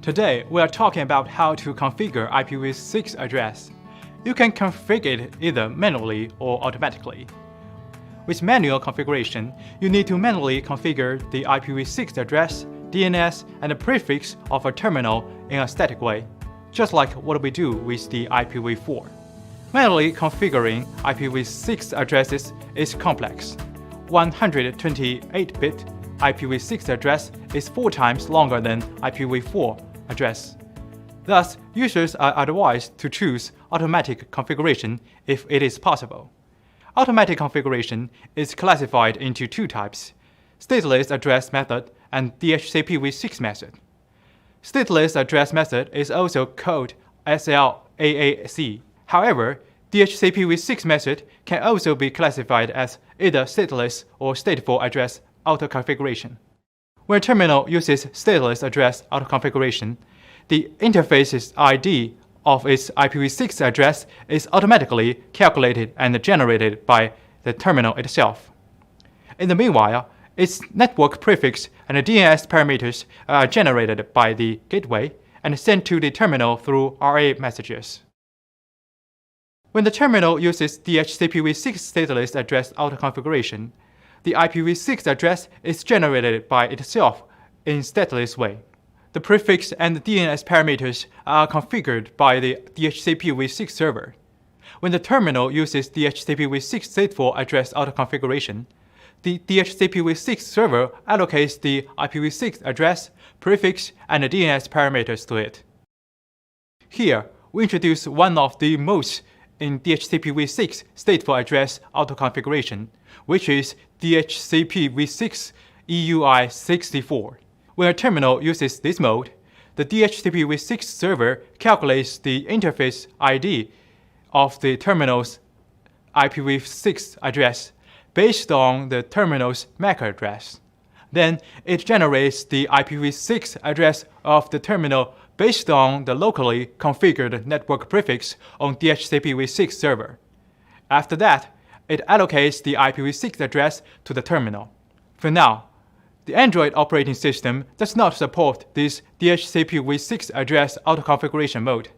Today, we are talking about how to configure IPv6 address. You can configure it either manually or automatically. With manual configuration, you need to manually configure the IPv6 address, DNS, and the prefix of a terminal in a static way, just like what we do with the IPv4. Manually configuring IPv6 addresses is complex. 128-bit IPv6 address is 4 times longer than IPv4 address. Thus, users are advised to choose automatic configuration if it is possible. Automatic configuration is classified into 2 types: stateless address method and DHCPv6 method. Stateless address method is also called SLAAC. However, DHCPv6 method can also be classified as either stateless or stateful address auto-configuration. When a terminal uses stateless address auto-configuration, the interface's ID of its IPv6 address is automatically calculated and generated by the terminal itself. In the meanwhile, its network prefix and DNS parameters are generated by the gateway and sent to the terminal through RA messages. When the terminal uses DHCPv6 stateless address auto-configuration, the IPv6 address is generated by itself in stateless way. The prefix and the DNS parameters are configured by the DHCPv6 server. When the terminal uses DHCPv6 stateful address auto-configuration, the DHCPv6 server allocates the IPv6 address, prefix, and the DNS parameters to it. Here, we introduce one of the modes in DHCPv6 stateful address auto-configuration, which is DHCPv6 EUI64. When a terminal uses this mode, the DHCPv6 server calculates the interface ID of the terminal's IPv6 address based on the terminal's MAC address. Then it generates the IPv6 address of the terminal based on the locally configured network prefix on DHCPv6 server. After that, it allocates the IPv6 address to the terminal. For now, the Android operating system does not support this DHCPv6 address auto-configuration mode.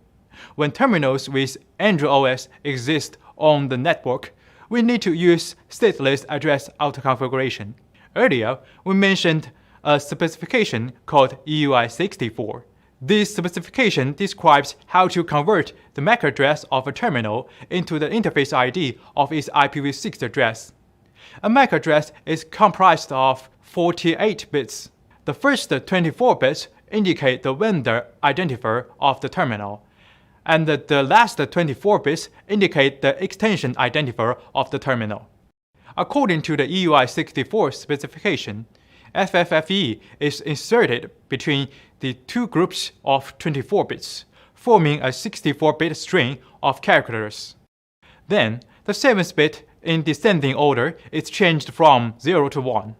When terminals with Android OS exist on the network, we need to use stateless address auto-configuration. Earlier, we mentioned a specification called EUI64. This specification describes how to convert the MAC address of a terminal into the interface ID of its IPv6 address. A MAC address is comprised of 48 bits. The first 24 bits indicate the vendor identifier of the terminal, and the last 24 bits indicate the extension identifier of the terminal. According to the EUI64 specification, FFFE is inserted between the 2 groups of 24 bits, forming a 64-bit string of characters. Then, the 7th bit in descending order is changed from 0 to 1,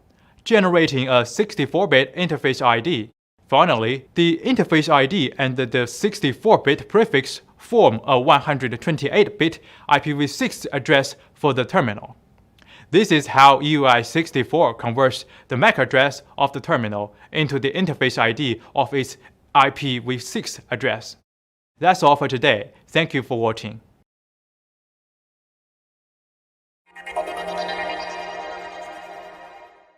generating a 64-bit interface ID. Finally, the interface ID and the 64-bit prefix form a 128-bit IPv6 address for the terminal. This is how EUI64 converts the MAC address of the terminal into the interface ID of its IPv6 address. That's all for today. Thank you for watching.